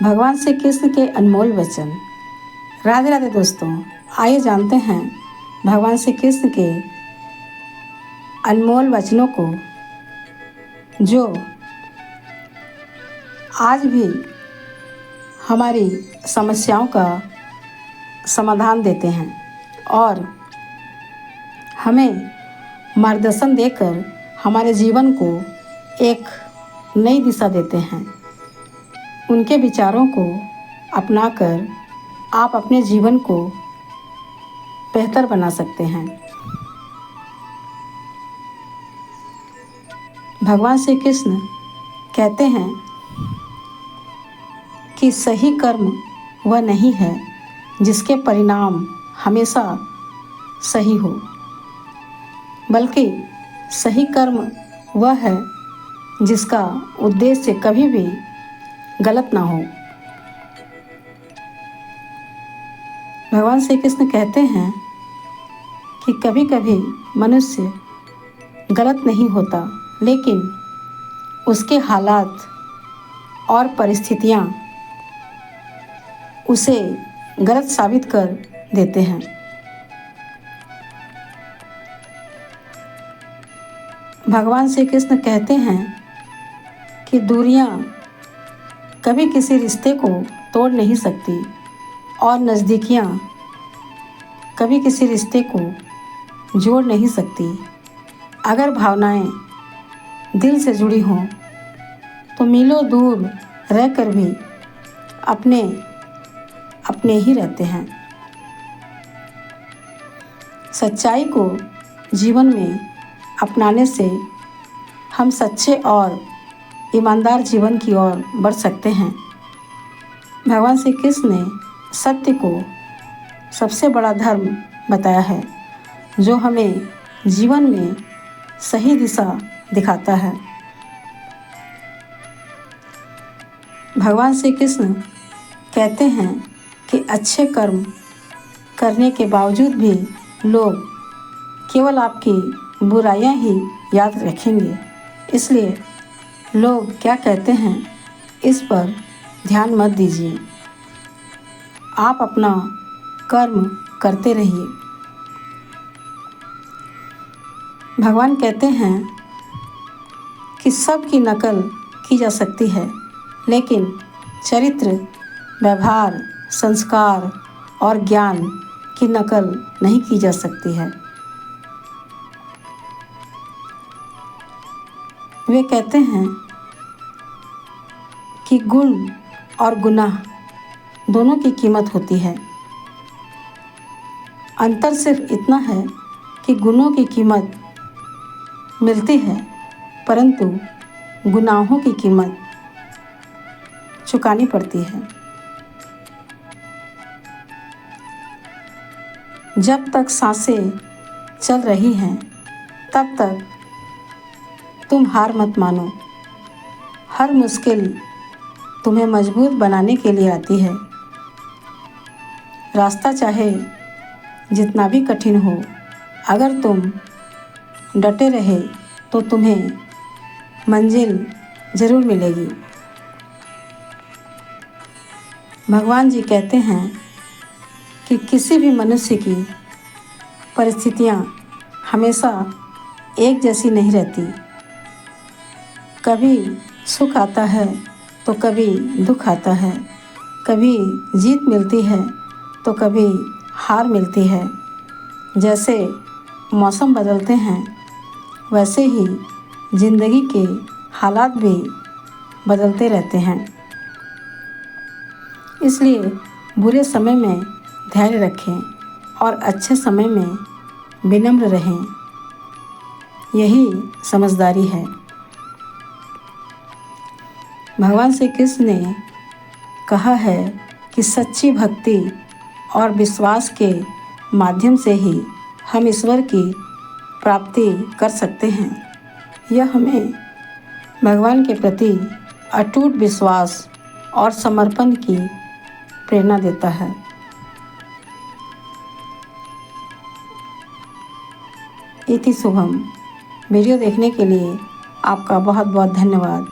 भगवान श्री कृष्ण के अनमोल वचन। राधे राधे दोस्तों, आइए जानते हैं भगवान श्री कृष्ण के अनमोल वचनों को, जो आज भी हमारी समस्याओं का समाधान देते हैं और हमें मार्गदर्शन देकर हमारे जीवन को एक नई दिशा देते हैं। उनके विचारों को अपनाकर आप अपने जीवन को बेहतर बना सकते हैं। भगवान श्री कृष्ण कहते हैं कि सही कर्म वह नहीं है जिसके परिणाम हमेशा सही हो, बल्कि सही कर्म वह है जिसका उद्देश्य कभी भी गलत ना हो। भगवान श्री कृष्ण कहते हैं कि कभी कभी मनुष्य गलत नहीं होता, लेकिन उसके हालात और परिस्थितियां उसे गलत साबित कर देते हैं। भगवान श्री कृष्ण कहते हैं कि दूरियां कभी किसी रिश्ते को तोड़ नहीं सकती और नज़दीकियां कभी किसी रिश्ते को जोड़ नहीं सकती। अगर भावनाएं दिल से जुड़ी हों तो मीलों दूर रहकर भी अपने अपने ही रहते हैं। सच्चाई को जीवन में अपनाने से हम सच्चे और ईमानदार जीवन की ओर बढ़ सकते हैं। भगवान श्री कृष्ण ने सत्य को सबसे बड़ा धर्म बताया है, जो हमें जीवन में सही दिशा दिखाता है। भगवान श्री कृष्ण कहते हैं कि अच्छे कर्म करने के बावजूद भी लोग केवल आपकी बुराइयां ही याद रखेंगे। इसलिए लोग क्या कहते हैं इस पर ध्यान मत दीजिए, आप अपना कर्म करते रहिए। भगवान कहते हैं कि सबकी नकल की जा सकती है, लेकिन चरित्र, व्यवहार, संस्कार और ज्ञान की नकल नहीं की जा सकती है। वे कहते हैं कि गुण और गुनाह दोनों की कीमत होती है। अंतर सिर्फ इतना है कि गुनों की कीमत मिलती है, परंतु गुनाहों की कीमत चुकानी पड़ती है। जब तक सांसें चल रही हैं, तब तक तुम हार मत मानो। हर मुश्किल तुम्हें मजबूत बनाने के लिए आती है। रास्ता चाहे जितना भी कठिन हो, अगर तुम डटे रहे तो तुम्हें मंजिल ज़रूर मिलेगी। भगवान जी कहते हैं कि किसी भी मनुष्य की परिस्थितियाँ हमेशा एक जैसी नहीं रहती। कभी सुख आता है तो कभी दुख आता है, कभी जीत मिलती है तो कभी हार मिलती है। जैसे मौसम बदलते हैं, वैसे ही ज़िंदगी के हालात भी बदलते रहते हैं। इसलिए बुरे समय में धैर्य रखें और अच्छे समय में विनम्र रहें। यही समझदारी है। भगवान श्री कृष्ण ने कहा है कि सच्ची भक्ति और विश्वास के माध्यम से ही हम ईश्वर की प्राप्ति कर सकते हैं। यह हमें भगवान के प्रति अटूट विश्वास और समर्पण की प्रेरणा देता है। इति शुभम। वीडियो देखने के लिए आपका बहुत बहुत धन्यवाद।